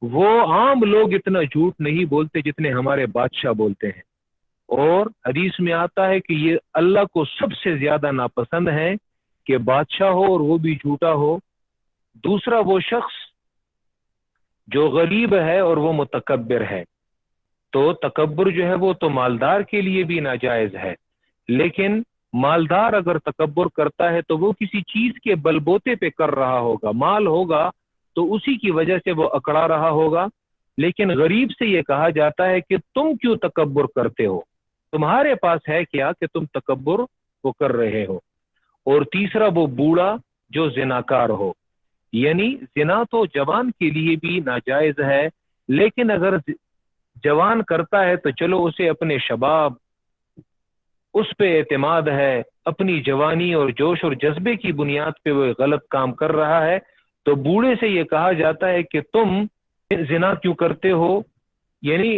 وہ عام لوگ اتنا جھوٹ نہیں بولتے جتنے ہمارے بادشاہ بولتے ہیں۔ اور حدیث میں آتا ہے کہ یہ اللہ کو سب سے زیادہ ناپسند ہے کہ بادشاہ ہو اور وہ بھی جھوٹا ہو۔ دوسرا وہ شخص جو غریب ہے اور وہ متکبر ہے، تو تکبر جو ہے وہ تو مالدار کے لیے بھی ناجائز ہے، لیکن مالدار اگر تکبر کرتا ہے تو وہ کسی چیز کے بلبوتے پہ کر رہا ہوگا، مال ہوگا تو اسی کی وجہ سے وہ اکڑا رہا ہوگا۔ لیکن غریب سے یہ کہا جاتا ہے کہ تم کیوں تکبر کرتے ہو، تمہارے پاس ہے کیا کہ تم تکبر وہ کر رہے ہو۔ اور تیسرا وہ بوڑھا جو زناکار ہو، یعنی زنا تو جوان کے لیے بھی ناجائز ہے، لیکن اگر جوان کرتا ہے تو چلو اسے اپنے شباب، اس پہ اعتماد ہے، اپنی جوانی اور جوش اور جذبے کی بنیاد پہ وہ غلط کام کر رہا ہے، تو بوڑھے سے یہ کہا جاتا ہے کہ تم زنا کیوں کرتے ہو، یعنی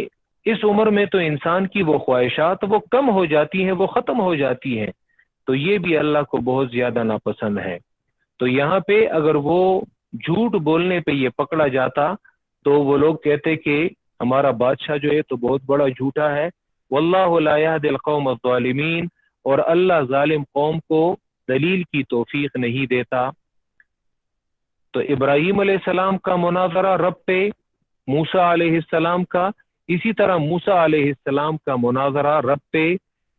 اس عمر میں تو انسان کی وہ خواہشات وہ کم ہو جاتی ہیں، وہ ختم ہو جاتی ہیں، تو یہ بھی اللہ کو بہت زیادہ ناپسند ہے۔ تو یہاں پہ اگر وہ جھوٹ بولنے پہ یہ پکڑا جاتا تو وہ لوگ کہتے کہ ہمارا بادشاہ جو ہے تو بہت بڑا جھوٹا ہے، واللہ لا یہدی القوم الظالمین، اور اللہ ظالم قوم کو دلیل کی توفیق نہیں دیتا۔ تو ابراہیم علیہ السلام کا مناظرہ رب پہ، موسیٰ علیہ السلام کا، اسی طرح موسیٰ علیہ السلام کا مناظرہ رب پہ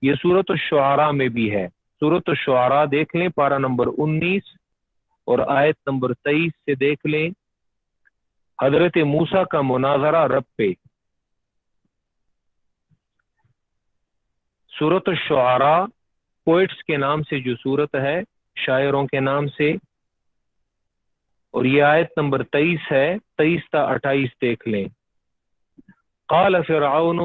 یہ سورۃ الشعراء میں بھی ہے۔ سورۃ الشعراء دیکھ لیں، پارہ نمبر 19 اور آیت نمبر 23 سے دیکھ لیں، حضرت موسیٰ کا مناظرہ رب پہ۔ سورۃ الشعراء پوئٹس کے نام سے جو سورت ہے، شاعروں کے نام سے، اور یہ آیت نمبر 23 ہے، 23 تا 28 دیکھ لیں۔ قال فرعون،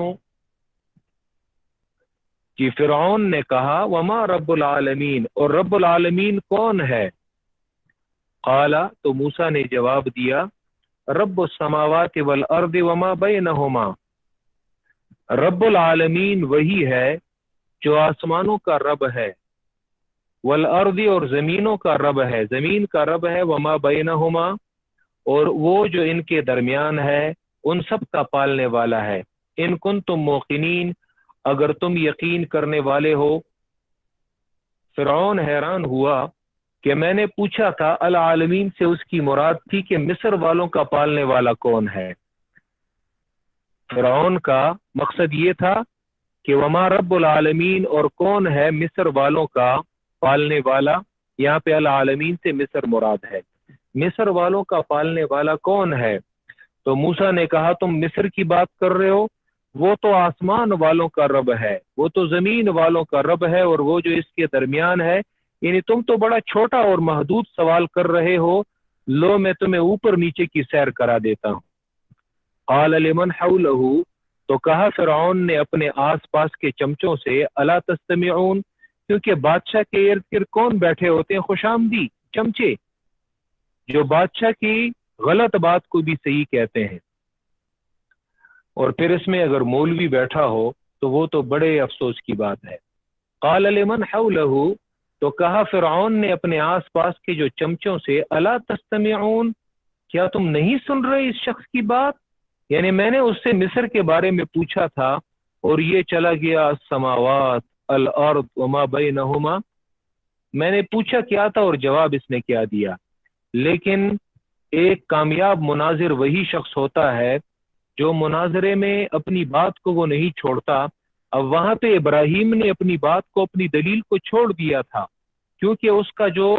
کہ فرعون نے کہا، وما رب العالمین، اور رب العالمین کون ہے؟ قال، تو موسیٰ نے جواب دیا، رب السماوات والارض وما بینہما، رب العالمین وہی ہے جو آسمانوں کا رب ہے، والارض، اور زمینوں کا رب ہے، زمین کا رب ہے، وما بینہما، اور وہ جو ان کے درمیان ہے، ان سب کا پالنے والا ہے، ان کنتم موقنین، اگر تم یقین کرنے والے ہو۔ فرعون حیران ہوا کہ میں نے پوچھا تھا العالمین سے، اس کی مراد تھی کہ مصر والوں کا پالنے والا کون ہے۔ فرعون کا مقصد یہ تھا کہ وما رب العالمین، اور کون ہے مصر والوں کا پالنے والا، یہاں پہ العالمین سے مصر مراد ہے، مصر والوں کا پالنے والا کون ہے؟ تو موسیٰ نے کہا، تم مصر کی بات کر رہے ہو، وہ تو آسمان والوں کا رب ہے، وہ تو زمین والوں کا رب ہے، اور وہ جو اس کے درمیان ہے، یعنی تم تو بڑا چھوٹا اور محدود سوال کر رہے ہو، لو میں تمہیں اوپر نیچے کی سیر کرا دیتا ہوں۔ قال لمن حولہ، تو کہا فرعون نے اپنے آس پاس کے چمچوں سے، الا تستمعون، کیونکہ بادشاہ کے ارد گرد کون بیٹھے ہوتے ہیں؟ خوش آمدی چمچے، جو بادشاہ کی غلط بات کو بھی صحیح کہتے ہیں، اور پھر اس میں اگر مولوی بیٹھا ہو تو وہ تو بڑے افسوس کی بات ہے۔ قال لمن حولہ، تو کہا فرعون نے اپنے آس پاس کے جو چمچوں سے، الا تستمعون، کیا تم نہیں سن رہے اس شخص کی بات؟ یعنی میں نے اس سے مصر کے بارے میں پوچھا تھا اور یہ چلا گیا السماوات الارض وما بینہما، میں نے پوچھا کیا تھا اور جواب اس نے کیا دیا۔ لیکن ایک کامیاب مناظر وہی شخص ہوتا ہے جو مناظرے میں اپنی بات کو وہ نہیں چھوڑتا۔ اب وہاں پہ ابراہیم نے اپنی بات کو، اپنی دلیل کو چھوڑ دیا تھا، کیونکہ اس کا جو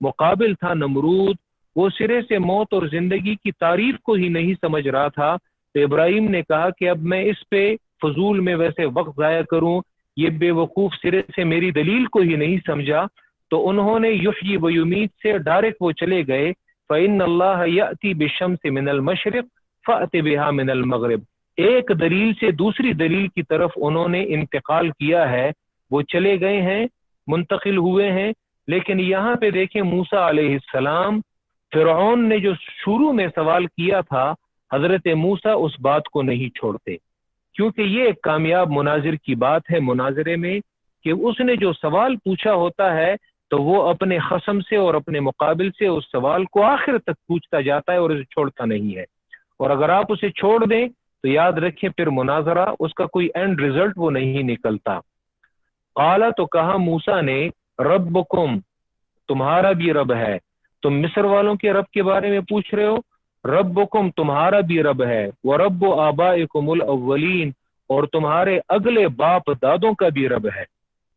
مقابل تھا نمرود، وہ سرے سے موت اور زندگی کی تعریف کو ہی نہیں سمجھ رہا تھا۔ تو ابراہیم نے کہا کہ اب میں اس پہ فضول میں ویسے وقت ضائع کروں، یہ بے وقوف سرے سے میری دلیل کو ہی نہیں سمجھا، تو انہوں نے یحیی و یمیت سے ڈائریکٹ وہ چلے گئے، فإن اللہ یأتی بالشمس من المشرق فأت بها من المغرب، ایک دلیل سے دوسری دلیل کی طرف انہوں نے انتقال کیا ہے، وہ چلے گئے ہیں، منتقل ہوئے ہیں۔ لیکن یہاں پہ دیکھیں موسیٰ علیہ السلام، فرعون نے جو شروع میں سوال کیا تھا، حضرت موسیٰ اس بات کو نہیں چھوڑتے، کیونکہ یہ ایک کامیاب مناظر کی بات ہے مناظرے میں، کہ اس نے جو سوال پوچھا ہوتا ہے تو وہ اپنے خصم سے اور اپنے مقابل سے اس سوال کو آخر تک پوچھتا جاتا ہے اور اسے چھوڑتا نہیں ہے، اور اگر آپ اسے چھوڑ دیں تو یاد رکھیں پھر مناظرہ اس کا کوئی اینڈ ریزلٹ وہ نہیں نکلتا۔ قال، تو کہا موسیٰ نے، ربکم، تمہارا بھی رب ہے، تم مصر والوں کے رب کے بارے میں پوچھ رہے ہو، ربکم، تمہارا بھی رب ہے، ورب آبائکم الاولین، اور تمہارے اگلے باپ دادوں کا بھی رب ہے۔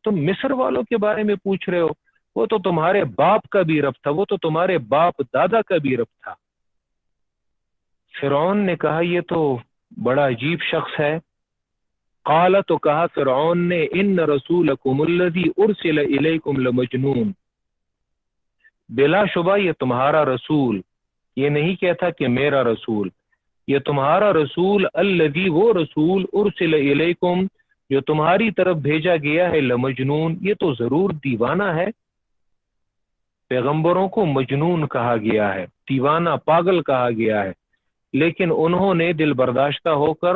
تم مصر والوں کے بارے میں پوچھ رہے ہو، وہ تو تمہارے باپ کا بھی رب تھا، وہ تو تمہارے باپ دادا کا بھی رب تھا۔ فرعون نے کہا یہ تو بڑا عجیب شخص ہے۔ قال، تو کہا فرعون نے، ان رسولکم الذی ارسل الیکم لمجنون، بلا شبہ یہ تمہارا رسول، یہ نہیں کہتا کہ میرا رسول، یہ تمہارا رسول، الذی، وہ رسول، ارسل الیکم، جو تمہاری طرف بھیجا گیا ہے، لمجنون، یہ تو ضرور دیوانہ ہے۔ پیغمبروں کو مجنون کہا گیا ہے، دیوانہ، پاگل کہا گیا ہے، لیکن انہوں نے دل برداشتہ ہو کر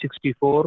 64,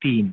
3।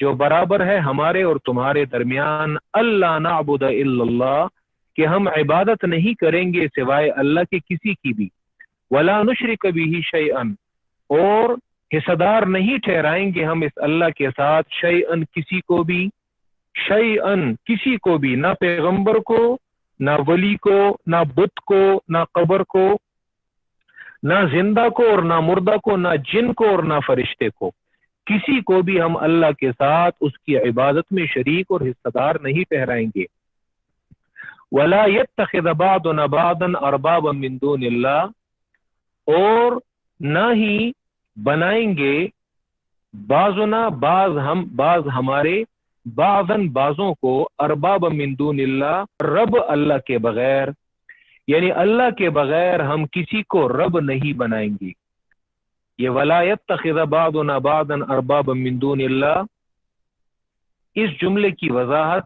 جو برابر ہے ہمارے اور تمہارے درمیان، اللہ نعبد الا اللہ، کہ ہم عبادت نہیں کریں گے سوائے اللہ کے کسی کی بھی، ولا نشرک به شیئا، اور حصہ دار نہیں ٹھہرائیں گے ہم اس اللہ کے ساتھ، شیئا کسی کو بھی، شیئا کسی کو بھی، نہ پیغمبر کو، نہ ولی کو، نہ بت کو، نہ قبر کو، نہ زندہ کو اور نہ مردہ کو، نہ جن کو اور نہ فرشتے کو، کسی کو بھی ہم اللہ کے ساتھ اس کی عبادت میں شریک اور حصہ دار نہیں ٹھہرائیں گے۔ وَلَا يَتَّخِذَ بَعْضُنَا بَعْضًا أَرْبَابًا مِّن دُونِ اللَّهِ، اور نہ ہی بنائیں گے بعضنا بعض ہمارے، بعضاً بعضوں کو، ارباب من دون اللہ رب اللہ کے بغیر، یعنی اللہ کے بغیر ہم کسی کو رب نہیں بنائیں گے۔ یہ ولا يتخذ بعضنا بعضا اربابا من دون اللہ، اس جملے کی وضاحت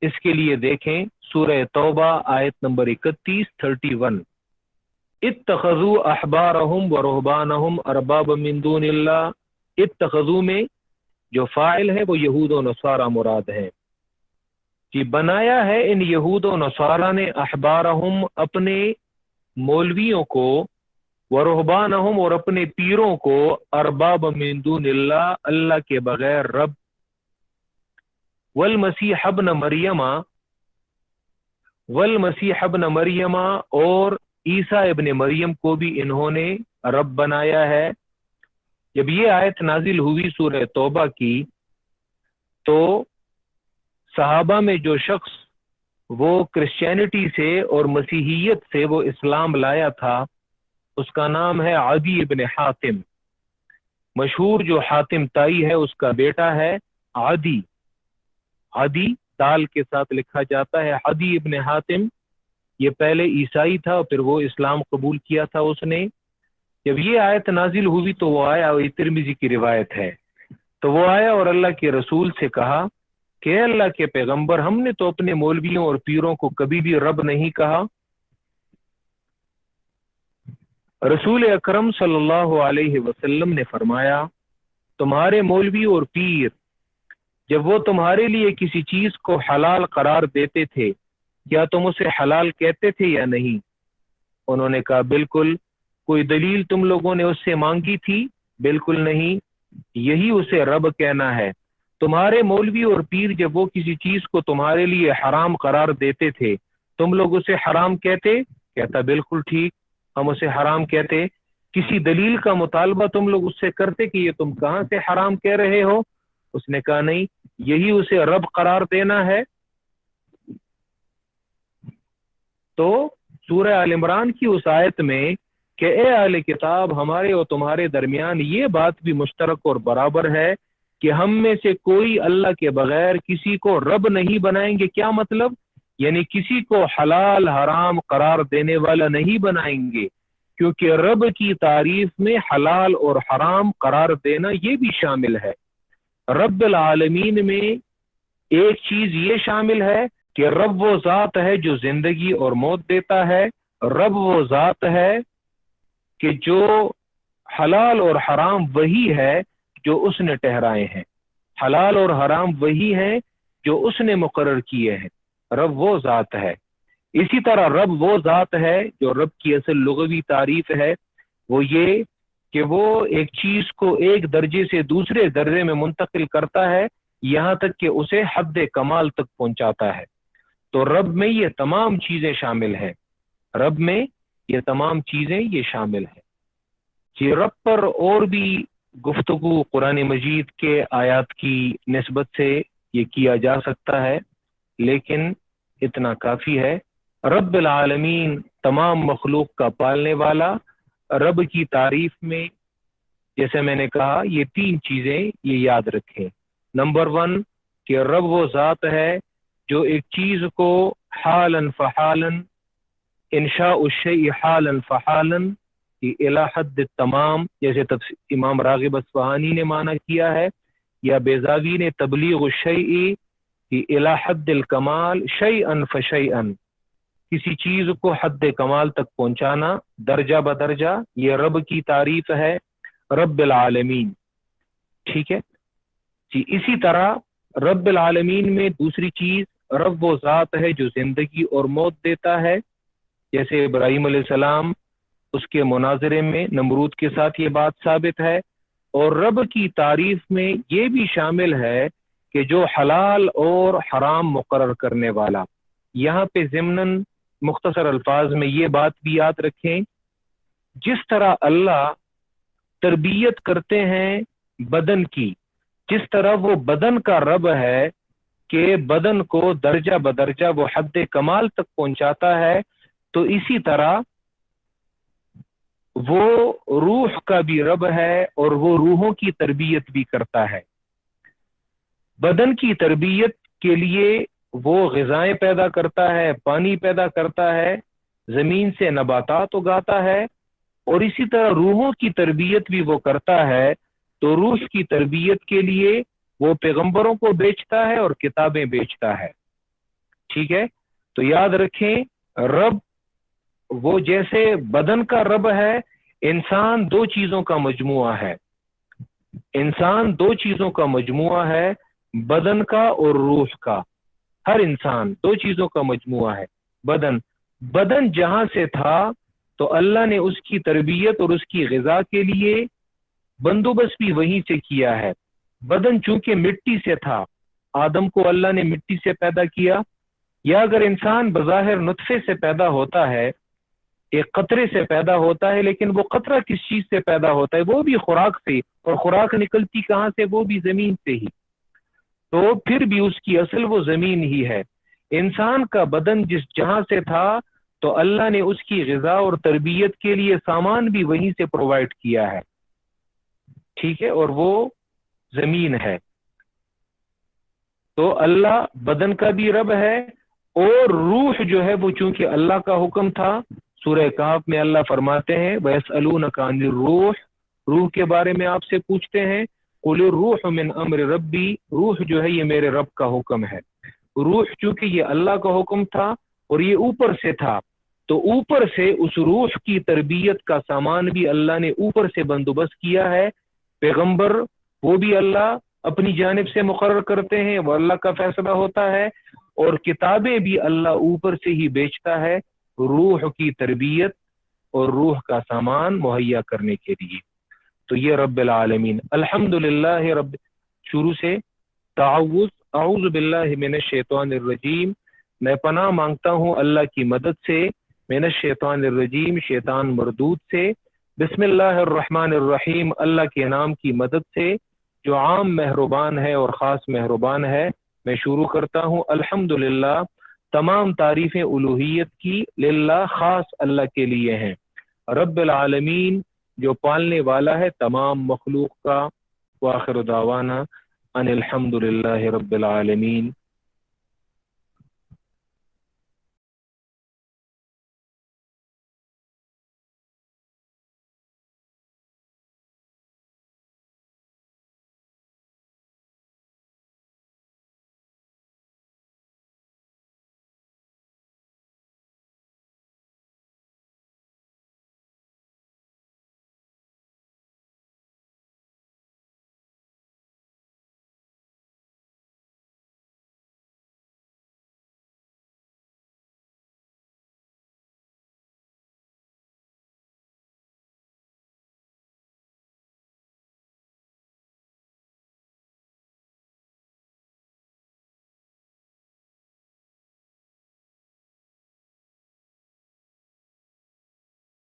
اس کے لیے دیکھیں سورہ توبہ آیت نمبر 31 اتخذوا احبارهم ورهبانهم اربابا من دون اللہ، اتخذوا میں جو فاعل ہے وہ یہود و نصارہ مراد ہے، کہ بنایا ہے ان یہود و نصارہ نے، احبارہم اپنے مولویوں کو، ورہبانہم اور اپنے پیروں کو، ارباب من دون اللہ اللہ کے بغیر رب، والمسیح ابن مریم اور عیسیٰ ابن مریم کو بھی انہوں نے رب بنایا ہے۔ جب یہ آیت نازل ہوئی سورہ توبہ کی تو صحابہ میں جو شخص وہ کرسچینٹی سے اور مسیحیت سے وہ اسلام لایا تھا، اس کا نام ہے عدی ابن حاتم، مشہور جو حاتم تائی ہے اس کا بیٹا ہے عدی، عدی دال کے ساتھ لکھا جاتا ہے، عدی ابن حاتم، یہ پہلے عیسائی تھا پھر وہ اسلام قبول کیا تھا اس نے۔ جب یہ آیت نازل ہوئی تو وہ آیا، اور یہ ترمذی کی روایت ہے، تو وہ آیا اور اللہ کے رسول سے کہا کہ اے اللہ کے پیغمبر، ہم نے تو اپنے مولویوں اور پیروں کو کبھی بھی رب نہیں کہا۔ رسول اکرم صلی اللہ علیہ وسلم نے فرمایا تمہارے مولوی اور پیر جب وہ تمہارے لیے کسی چیز کو حلال قرار دیتے تھے کیا تم اسے حلال کہتے تھے یا نہیں؟ انہوں نے کہا بالکل۔ کوئی دلیل تم لوگوں نے اس سے مانگی تھی؟ بالکل نہیں، یہی اسے رب کہنا ہے۔ تمہارے مولوی اور پیر جب وہ کسی چیز کو تمہارے لیے حرام قرار دیتے تھے تم لوگ اسے حرام کہتے؟ کہتا بالکل ٹھیک، ہم اسے حرام کہتے۔ کسی دلیل کا مطالبہ تم لوگ اس سے کرتے کہ یہ تم کہاں سے حرام کہہ رہے ہو؟ اس نے کہا نہیں، یہی اسے رب قرار دینا ہے۔ تو سورہ آل عمران کی اس آیت میں کہ اے اہل کتاب، ہمارے اور تمہارے درمیان یہ بات بھی مشترک اور برابر ہے کہ ہم میں سے کوئی اللہ کے بغیر کسی کو رب نہیں بنائیں گے۔ کیا مطلب؟ یعنی کسی کو حلال حرام قرار دینے والا نہیں بنائیں گے، کیونکہ رب کی تعریف میں حلال اور حرام قرار دینا یہ بھی شامل ہے۔ رب العالمین میں ایک چیز یہ شامل ہے کہ رب وہ ذات ہے جو زندگی اور موت دیتا ہے، رب وہ ذات ہے کہ جو حلال اور حرام وہی ہے جو اس نے ٹھہرائے ہیں، حلال اور حرام وہی ہیں جو اس نے مقرر کیے ہیں، رب وہ ذات ہے۔ اسی طرح رب وہ ذات ہے جو رب کی اصل لغوی تعریف ہے وہ یہ کہ وہ ایک چیز کو ایک درجے سے دوسرے درجے میں منتقل کرتا ہے یہاں تک کہ اسے حد کمال تک پہنچاتا ہے۔ تو رب میں یہ تمام چیزیں شامل ہیں، رب میں یہ تمام چیزیں یہ شامل ہیں۔ یہ رب پر اور بھی گفتگو قرآن مجید کے آیات کی نسبت سے یہ کیا جا سکتا ہے، لیکن اتنا کافی ہے۔ رب العالمین تمام مخلوق کا پالنے والا، رب کی تعریف میں جیسے میں نے کہا یہ تین چیزیں یہ یاد رکھیں۔ نمبر 1 کہ رب وہ ذات ہے جو ایک چیز کو حالاً فحالاً، انشاء الشیء حالاً فحالاً الی حد التمام، جیسے امام راغب اصفہانی نے معنی کیا ہے، یا بیضاوی نے تبلیغ الشیء الی حد الکمال شیئاً فشیئاً، کسی چیز کو حد کمال تک پہنچانا درجہ بدرجہ، یہ رب کی تعریف ہے، رب العالمین۔ ٹھیک ہے، جی اسی طرح رب العالمین میں دوسری چیز، رب وہ ذات ہے جو زندگی اور موت دیتا ہے، جیسے ابراہیم علیہ السلام اس کے مناظرے میں نمرود کے ساتھ یہ بات ثابت ہے۔ اور رب کی تعریف میں یہ بھی شامل ہے کہ جو حلال اور حرام مقرر کرنے والا۔ یہاں پہ ضمناً مختصر الفاظ میں یہ بات بھی یاد رکھیں، جس طرح اللہ تربیت کرتے ہیں بدن کی، جس طرح وہ بدن کا رب ہے کہ بدن کو درجہ بدرجہ وہ حد کمال تک پہنچاتا ہے، تو اسی طرح وہ روح کا بھی رب ہے اور وہ روحوں کی تربیت بھی کرتا ہے۔ بدن کی تربیت کے لیے وہ غذائیں پیدا کرتا ہے، پانی پیدا کرتا ہے، زمین سے نباتات اگاتا ہے، اور اسی طرح روحوں کی تربیت بھی وہ کرتا ہے۔ تو روح کی تربیت کے لیے وہ پیغمبروں کو بیچتا ہے اور کتابیں بیچتا ہے۔ ٹھیک ہے، تو یاد رکھیں رب وہ جیسے بدن کا رب ہے، انسان دو چیزوں کا مجموعہ ہے۔ انسان دو چیزوں کا مجموعہ ہے، بدن کا اور روح کا۔ ہر انسان دو چیزوں کا مجموعہ ہے۔ بدن جہاں سے تھا تو اللہ نے اس کی تربیت اور اس کی غذا کے لیے بندوبست بھی وہیں سے کیا ہے۔ بدن چونکہ مٹی سے تھا، آدم کو اللہ نے مٹی سے پیدا کیا، یا اگر انسان بظاہر نطفے سے پیدا ہوتا ہے، ایک قطرے سے پیدا ہوتا ہے، لیکن وہ قطرہ کس چیز سے پیدا ہوتا ہے؟ وہ بھی خوراک سے، اور خوراک نکلتی کہاں سے؟ وہ بھی زمین سے ہی۔ تو پھر بھی اس کی اصل وہ زمین ہی ہے۔ انسان کا بدن جہاں سے تھا تو اللہ نے اس کی غذا اور تربیت کے لیے سامان بھی وہیں سے پرووائڈ کیا ہے۔ ٹھیک ہے، اور وہ زمین ہے۔ تو اللہ بدن کا بھی رب ہے، اور روح جو ہے وہ چونکہ اللہ کا حکم تھا، سورہ کہف میں اللہ فرماتے ہیں وَيَسْأَلُونَكَ عَنِ الرُّوحِ، روح کے بارے میں آپ سے پوچھتے ہیں، قُلِ الرُّوحُ مِنْ أَمْرِ رَبِّي، روح جو ہے یہ میرے رب کا حکم ہے۔ روح چونکہ یہ اللہ کا حکم تھا اور یہ اوپر سے تھا، تو اوپر سے اس روح کی تربیت کا سامان بھی اللہ نے اوپر سے بندوبست کیا ہے۔ پیغمبر وہ بھی اللہ اپنی جانب سے مقرر کرتے ہیں، وہ اللہ کا فیصلہ ہوتا ہے، اور کتابیں بھی اللہ اوپر سے ہی بیچتا ہے روح کی تربیت اور روح کا سامان مہیا کرنے کے لیے۔ تو یہ رب العالمین۔ الحمدللہ رب، شروع سے تعوذ، اعوذ باللہ من الشیطان الرجیم، میں پناہ مانگتا ہوں اللہ کی مدد سے من الشیطان الرجیم، شیطان مردود سے۔ بسم اللہ الرحمن الرحیم، اللہ کے نام کی مدد سے جو عام مہربان ہے اور خاص مہربان ہے، میں شروع کرتا ہوں۔ الحمدللہ، تمام تعریفیں الوہیت کی للہ، خاص اللہ کے لیے ہیں، رب العالمین جو پالنے والا ہے تمام مخلوق کا۔ وآخر دعوانا ان الحمدللہ رب العالمین۔